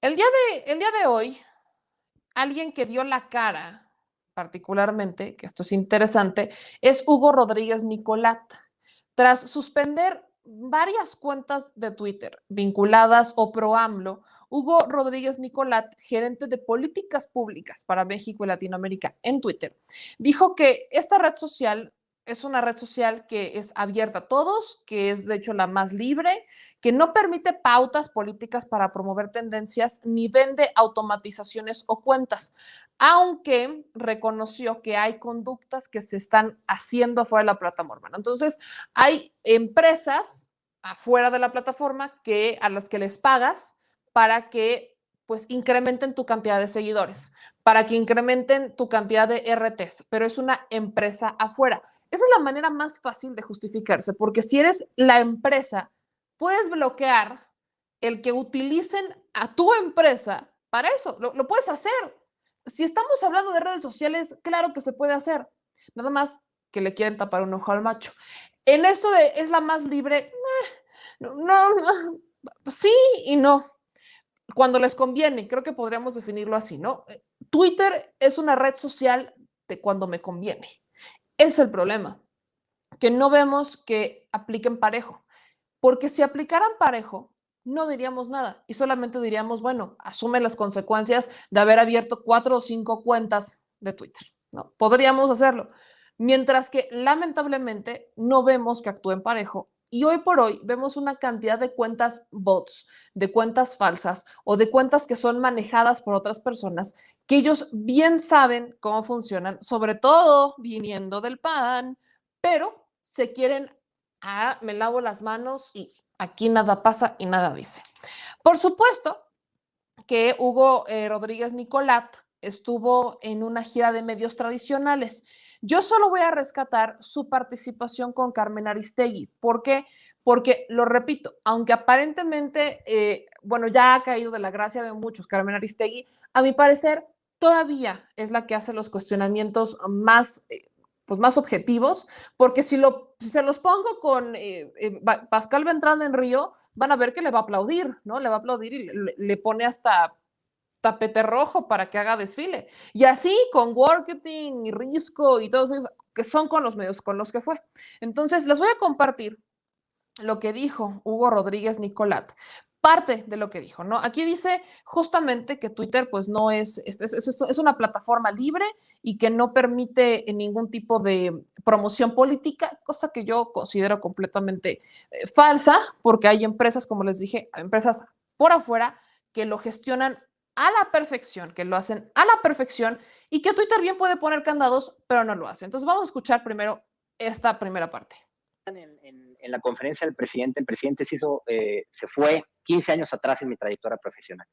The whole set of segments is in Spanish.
El día de hoy, alguien que dio la cara, particularmente, que esto es interesante, es Hugo Rodríguez Nicolat. Tras suspender varias cuentas de Twitter vinculadas o pro AMLO, Hugo Rodríguez Nicolat, gerente de políticas públicas para México y Latinoamérica en Twitter, dijo que esta red social es una red social que es abierta a todos, que es de hecho la más libre, que no permite pautas políticas para promover tendencias ni vende automatizaciones o cuentas, aunque reconoció que hay conductas que se están haciendo fuera de la plataforma. Entonces, hay empresas afuera de la plataforma a las que les pagas para que pues incrementen tu cantidad de seguidores, para que incrementen tu cantidad de RTs, pero es una empresa afuera. Esa es la manera más fácil de justificarse, porque si eres la empresa, puedes bloquear el que utilicen a tu empresa para eso. Lo puedes hacer. Si estamos hablando de redes sociales, claro que se puede hacer. Nada más que le quieren tapar un ojo al macho. En esto de es la más libre, no, sí y no. Cuando les conviene, creo que podríamos definirlo así, ¿no? Twitter es una red social de cuando me conviene. Ese es el problema, que no vemos que apliquen parejo, porque si aplicaran parejo, no diríamos nada y solamente diríamos, bueno, asume las consecuencias de haber abierto 4 o 5 cuentas de Twitter, ¿no? Podríamos hacerlo. Mientras que lamentablemente no vemos que actúen parejo y hoy por hoy vemos una cantidad de cuentas bots, de cuentas falsas o de cuentas que son manejadas por otras personas que ellos bien saben cómo funcionan, sobre todo viniendo del PAN, pero se quieren me lavo las manos y aquí nada pasa y nada dice. Por supuesto que Hugo Rodríguez Nicolat estuvo en una gira de medios tradicionales. Yo solo voy a rescatar su participación con Carmen Aristegui. ¿Por qué? Porque, lo repito, aunque aparentemente, bueno, ya ha caído de la gracia de muchos Carmen Aristegui, a mi parecer todavía es la que hace los cuestionamientos más, pues más objetivos, porque si se los pongo con Pascal Beltrán en Río, van a ver que le va a aplaudir, ¿no? Le va a aplaudir y le pone hasta tapete rojo para que haga desfile. Y así con Worketing y Risco y todos esos, que son con los medios con los que fue. Entonces, les voy a compartir lo que dijo Hugo Rodríguez Nicolat. Parte de lo que dijo, ¿no? Aquí dice justamente que Twitter pues no es una plataforma libre y que no permite ningún tipo de promoción política, cosa que yo considero completamente falsa, porque hay empresas, como les dije, empresas por afuera que lo gestionan a la perfección, que lo hacen a la perfección y que Twitter bien puede poner candados, pero no lo hace. Entonces vamos a escuchar primero esta primera parte. En la conferencia del presidente, el presidente se fue 15 años atrás en mi trayectoria profesional.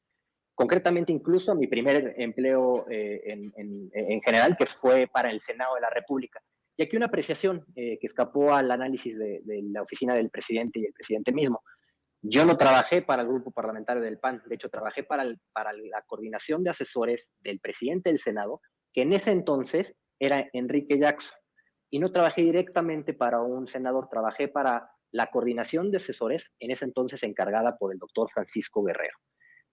Concretamente, incluso a mi primer empleo en general, que fue para el Senado de la República. Y aquí una apreciación que escapó al análisis de la oficina del presidente y el presidente mismo. Yo no trabajé para el grupo parlamentario del PAN, de hecho trabajé para la coordinación de asesores del presidente del Senado, que en ese entonces era Enrique Jackson. Y no trabajé directamente para un senador, trabajé para la coordinación de asesores, en ese entonces encargada por el doctor Francisco Guerrero.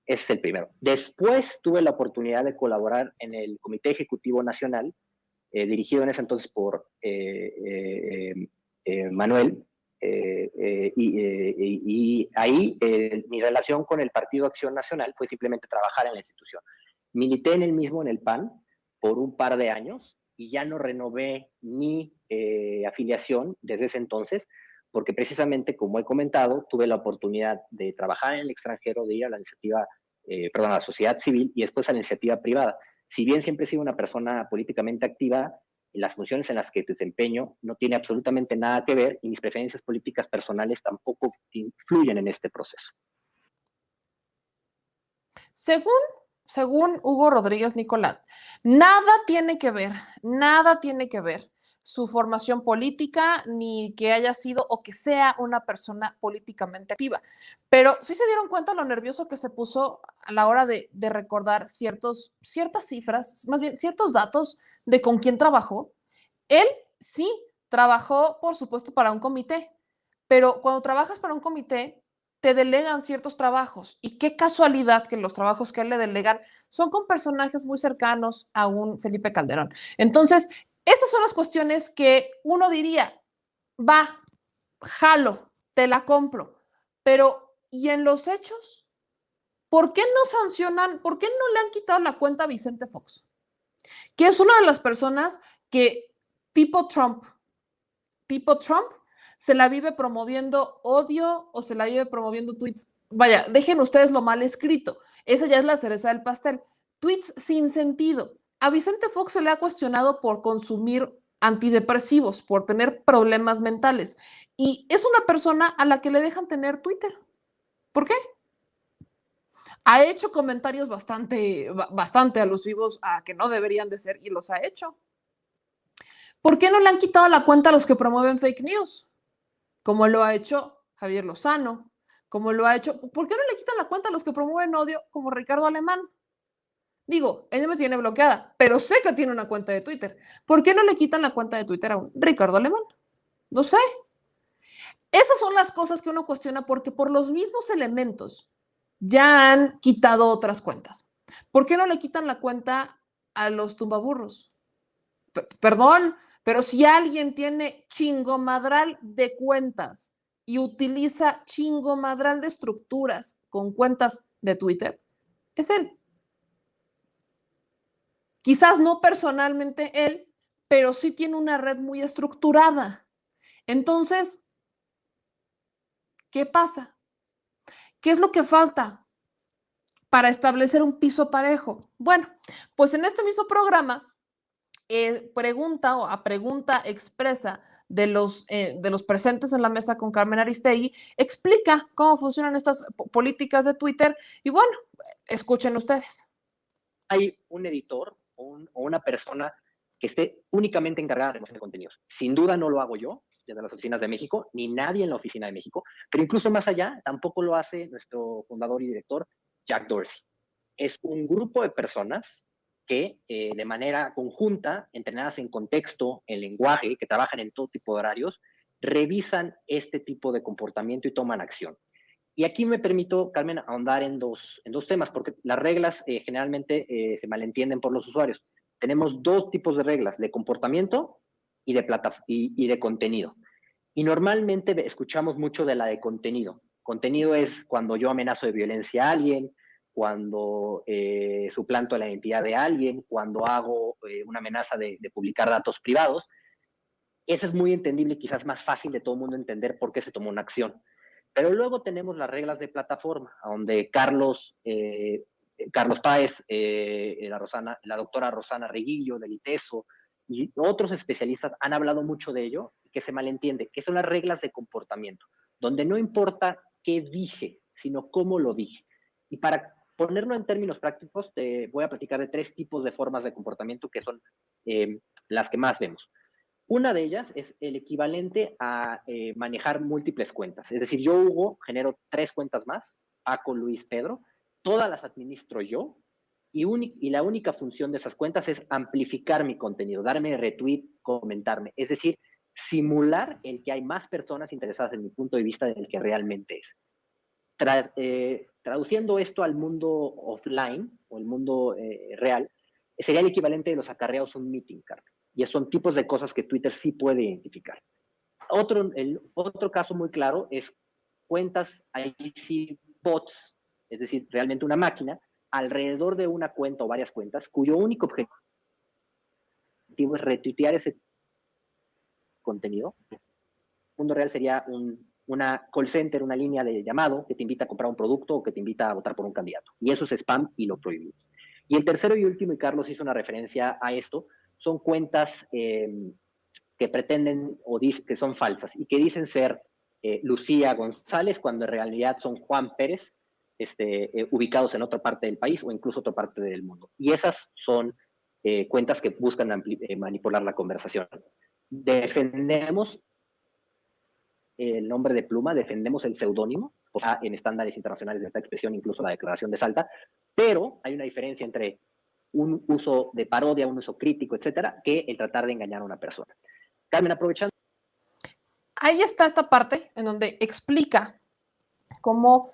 Ese es el primero. Después tuve la oportunidad de colaborar en el Comité Ejecutivo Nacional, dirigido en ese entonces por Manuel, y ahí mi relación con el Partido Acción Nacional fue simplemente trabajar en la institución. Milité en el mismo, en el PAN, por un par de años y ya no renové mi afiliación desde ese entonces, porque precisamente, como he comentado, tuve la oportunidad de trabajar en el extranjero, de ir a la iniciativa, a la sociedad civil y después a la iniciativa privada. Si bien siempre he sido una persona políticamente activa, las funciones en las que desempeño no tiene absolutamente nada que ver y mis preferencias políticas personales tampoco influyen en este proceso. Según Hugo Rodríguez Nicolat, nada tiene que ver su formación política, ni que haya sido o que sea una persona políticamente activa. Pero sí se dieron cuenta lo nervioso que se puso a la hora de recordar ciertas cifras, más bien ciertos datos de con quién trabajó. Él sí trabajó, por supuesto, para un comité, pero cuando trabajas para un comité, te delegan ciertos trabajos y qué casualidad que los trabajos que a él le delegan son con personajes muy cercanos a un Felipe Calderón. Entonces, estas son las cuestiones que uno diría, va, jalo, te la compro, pero ¿y en los hechos? ¿Por qué no sancionan, por qué no le han quitado la cuenta a Vicente Fox? Que es una de las personas que, tipo Trump, se la vive promoviendo odio o se la vive promoviendo tweets. Vaya, dejen ustedes lo mal escrito. Esa ya es la cereza del pastel. Tweets sin sentido. A Vicente Fox se le ha cuestionado por consumir antidepresivos, por tener problemas mentales. Y es una persona a la que le dejan tener Twitter. ¿Por qué? Ha hecho comentarios bastante alusivos a que no deberían de ser y los ha hecho. ¿Por qué no le han quitado la cuenta a los que promueven fake news? Como lo ha hecho Javier Lozano, como lo ha hecho, ¿por qué no le quitan la cuenta a los que promueven odio como Ricardo Alemán? Digo, ella me tiene bloqueada, pero sé que tiene una cuenta de Twitter. ¿Por qué no le quitan la cuenta de Twitter a un Ricardo Alemán? No sé. Esas son las cosas que uno cuestiona porque por los mismos elementos ya han quitado otras cuentas. ¿Por qué no le quitan la cuenta a los tumbaburros? Perdón, pero si alguien tiene chingomadral de cuentas y utiliza chingomadral de estructuras con cuentas de Twitter, es él. Quizás no personalmente él, pero sí tiene una red muy estructurada. Entonces, ¿qué pasa? ¿Qué es lo que falta para establecer un piso parejo? Bueno, pues en este mismo programa pregunta o a pregunta expresa de los presentes en la mesa con Carmen Aristegui, explica cómo funcionan estas políticas de Twitter y bueno, escuchen ustedes. Hay un editor o una persona que esté únicamente encargada de remoción de contenidos. Sin duda no lo hago yo desde las oficinas de México, ni nadie en la oficina de México, pero incluso más allá, tampoco lo hace nuestro fundador y director, Jack Dorsey. Es un grupo de personas que de manera conjunta, entrenadas en contexto, en lenguaje, que trabajan en todo tipo de horarios, revisan este tipo de comportamiento y toman acción. Y aquí me permito, Carmen, ahondar en dos temas, porque las reglas generalmente se malentienden por los usuarios. Tenemos dos tipos de reglas, de comportamiento y de contenido. Y normalmente escuchamos mucho de la de contenido. Contenido es cuando yo amenazo de violencia a alguien, cuando suplanto la identidad de alguien, cuando hago una amenaza de publicar datos privados. Eso es muy entendible y quizás más fácil de todo el mundo entender por qué se tomó una acción. Pero luego tenemos las reglas de plataforma, donde Carlos Páez, la doctora Rosana Reguillo del ITESO y otros especialistas han hablado mucho de ello, que se malentiende, que son las reglas de comportamiento, donde no importa qué dije, sino cómo lo dije. Y para ponerlo en términos prácticos, te voy a platicar de tres tipos de formas de comportamiento que son las que más vemos. Una de ellas es el equivalente a manejar múltiples cuentas. Es decir, yo, Hugo, genero 3 cuentas más, Paco, Luis, Pedro, todas las administro yo y la única función de esas cuentas es amplificar mi contenido, darme retweet, comentarme. Es decir, simular el que hay más personas interesadas en mi punto de vista del que realmente es. Traduciendo esto al mundo offline o el mundo real, sería el equivalente de los acarreados a un meeting, Carmen. Y son tipos de cosas que Twitter sí puede identificar. Otro caso muy claro es cuentas IC bots, es decir, realmente una máquina alrededor de una cuenta o varias cuentas cuyo único objetivo es retuitear ese contenido. El mundo real sería una call center, una línea de llamado que te invita a comprar un producto o que te invita a votar por un candidato. Y eso es spam y lo prohibimos. Y el tercero y último, y Carlos hizo una referencia a esto, son cuentas que pretenden o dicen que son falsas y que dicen ser Lucía González cuando en realidad son Juan Pérez, ubicados en otra parte del país o incluso otra parte del mundo. Y esas son cuentas que buscan manipular la conversación. Defendemos el nombre de pluma, defendemos el seudónimo, o sea, en estándares internacionales de esta expresión, incluso la Declaración de Salta, pero hay una diferencia entre un uso de parodia, un uso crítico, etcétera, que el tratar de engañar a una persona. Carmen, aprovechando. Ahí está esta parte en donde explica cómo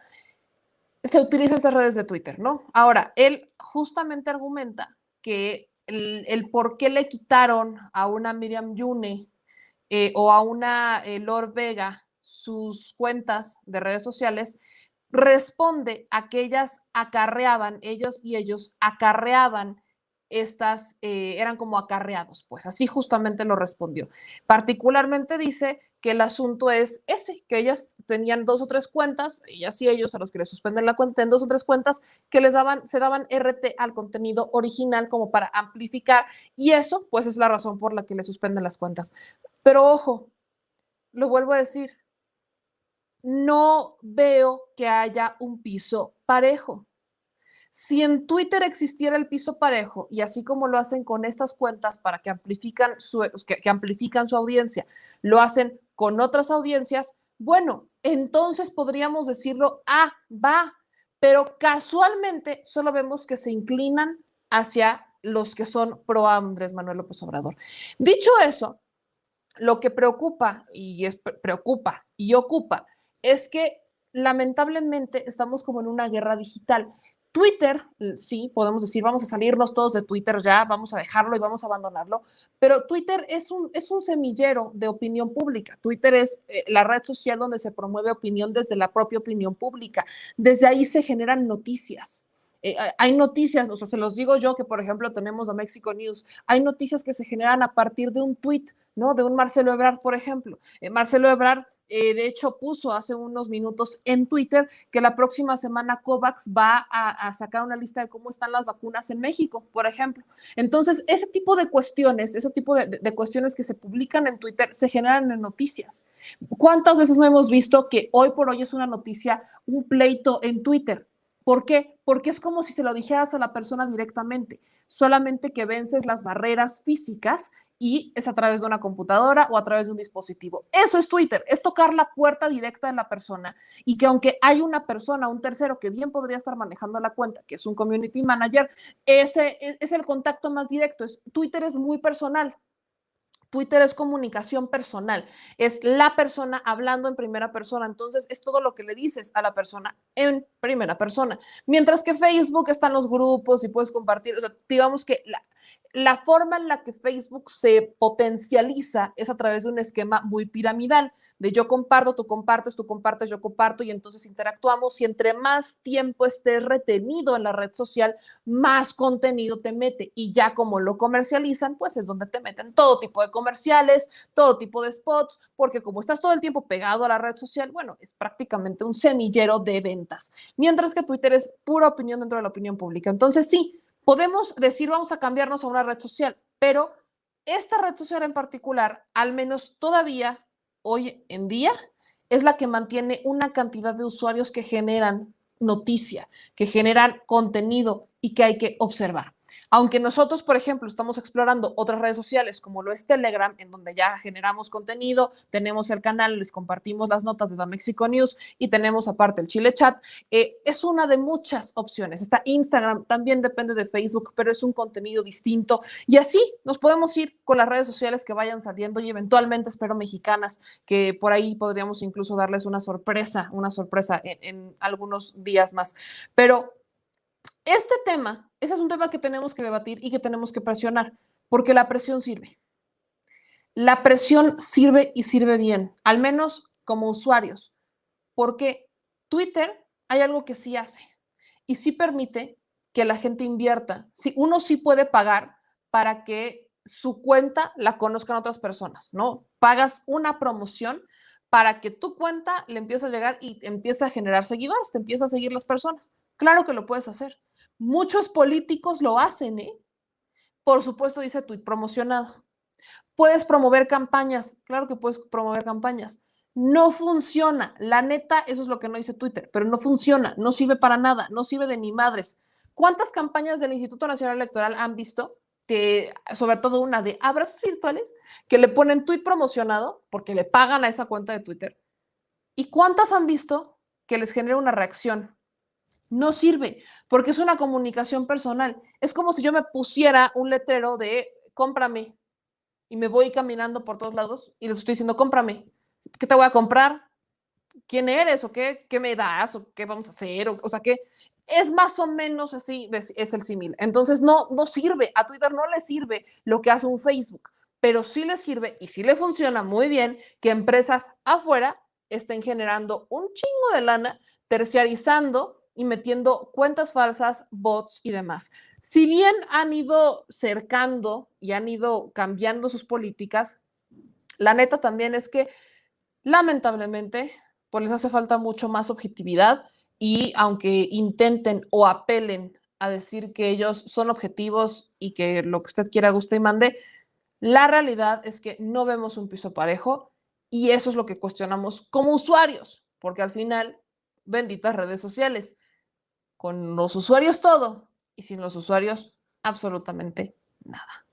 se utilizan estas redes de Twitter, ¿no? Ahora, él justamente argumenta que el por qué le quitaron a una Miriam Yune o a una Lord Vega sus cuentas de redes sociales, responde a que ellas acarreaban, ellos y ellos acarreaban eran como acarreados, pues así justamente lo respondió. Particularmente dice que el asunto es ese, que ellas tenían 2 o 3 cuentas, ellas y ellos a los que les suspenden la cuenta en 2 o 3 cuentas, que se daban RT al contenido original como para amplificar, y eso pues es la razón por la que le suspenden las cuentas. Pero ojo, lo vuelvo a decir, no veo que haya un piso parejo. Si en Twitter existiera el piso parejo, y así como lo hacen con estas cuentas para que amplifican su audiencia, lo hacen con otras audiencias, bueno, entonces podríamos decirlo, va, pero casualmente solo vemos que se inclinan hacia los que son pro Andrés Manuel López Obrador. Dicho eso, lo que preocupa y ocupa es que lamentablemente estamos como en una guerra digital. Twitter, sí, podemos decir, vamos a salirnos todos de Twitter ya, vamos a dejarlo y vamos a abandonarlo, pero Twitter es un semillero de opinión pública. Twitter es la red social donde se promueve opinión desde la propia opinión pública. Desde ahí se generan noticias. Hay noticias, o sea, se los digo yo que, por ejemplo, tenemos a Mexico News, hay noticias que se generan a partir de un tuit, ¿no? De un Marcelo Ebrard, por ejemplo. Marcelo Ebrard, de hecho, puso hace unos minutos en Twitter que la próxima semana COVAX va a sacar una lista de cómo están las vacunas en México, por ejemplo. Entonces, ese tipo de cuestiones, ese tipo de cuestiones que se publican en Twitter se generan en noticias. ¿Cuántas veces no hemos visto que hoy por hoy es una noticia, un pleito en Twitter? ¿Por qué? Porque es como si se lo dijeras a la persona directamente, solamente que vences las barreras físicas y es a través de una computadora o a través de un dispositivo. Eso es Twitter, es tocar la puerta directa de la persona y que aunque hay una persona, un tercero que bien podría estar manejando la cuenta, que es un community manager, ese es el contacto más directo. Twitter es muy personal. Twitter es comunicación personal, es la persona hablando en primera persona, entonces es todo lo que le dices a la persona en primera persona. Mientras que Facebook están los grupos y puedes compartir, o sea, digamos que la forma en la que Facebook se potencializa es a través de un esquema muy piramidal, de yo comparto, tú compartes, yo comparto y entonces interactuamos y entre más tiempo estés retenido en la red social, más contenido te mete y ya como lo comercializan, pues es donde te meten todo tipo de comerciales, todo tipo de spots, porque como estás todo el tiempo pegado a la red social, bueno, es prácticamente un semillero de ventas, mientras que Twitter es pura opinión dentro de la opinión pública. Entonces sí, podemos decir vamos a cambiarnos a una red social, pero esta red social en particular, al menos todavía hoy en día, es la que mantiene una cantidad de usuarios que generan noticia, que generan contenido y que hay que observar. Aunque nosotros, por ejemplo, estamos explorando otras redes sociales como lo es Telegram, en donde ya generamos contenido, tenemos el canal, les compartimos las notas de The Mexico News y tenemos aparte el Chile Chat, es una de muchas opciones. Está Instagram, también depende de Facebook, pero es un contenido distinto. Y así nos podemos ir con las redes sociales que vayan saliendo y eventualmente espero mexicanas, que por ahí podríamos incluso darles una sorpresa en algunos días más. Pero este tema, ese es un tema que tenemos que debatir y que tenemos que presionar, porque la presión sirve. La presión sirve y sirve bien, al menos como usuarios, porque Twitter hay algo que sí hace y sí permite que la gente invierta. Sí, uno sí puede pagar para que su cuenta la conozcan otras personas, ¿no? Pagas una promoción para que tu cuenta le empiece a llegar y empiece a generar seguidores, te empieza a seguir las personas. Claro que lo puedes hacer. Muchos políticos lo hacen, ¿eh? Por supuesto, dice tweet promocionado. Puedes promover campañas, claro que puedes promover campañas. No funciona, la neta, eso es lo que no dice Twitter, pero no funciona, no sirve para nada, no sirve de ni madres. ¿Cuántas campañas del Instituto Nacional Electoral han visto? Que, sobre todo una de abrazos virtuales, que le ponen tweet promocionado porque le pagan a esa cuenta de Twitter. ¿Y cuántas han visto que les genera una reacción? No sirve, porque es una comunicación personal. Es como si yo me pusiera un letrero de cómprame y me voy caminando por todos lados y les estoy diciendo cómprame. ¿Qué te voy a comprar? quién eres o qué me das o qué vamos a hacer, o sea, que es más o menos así, es el símil. Entonces no sirve, a Twitter no le sirve lo que hace un Facebook, pero sí le sirve y sí le funciona muy bien que empresas afuera estén generando un chingo de lana, terciarizando y metiendo cuentas falsas, bots y demás. Si bien han ido cercando y han ido cambiando sus políticas, la neta también es que lamentablemente, pues les hace falta mucho más objetividad y aunque intenten o apelen a decir que ellos son objetivos y que lo que usted quiera, guste y mande, la realidad es que no vemos un piso parejo y eso es lo que cuestionamos como usuarios, porque al final, benditas redes sociales, con los usuarios todo y sin los usuarios absolutamente nada.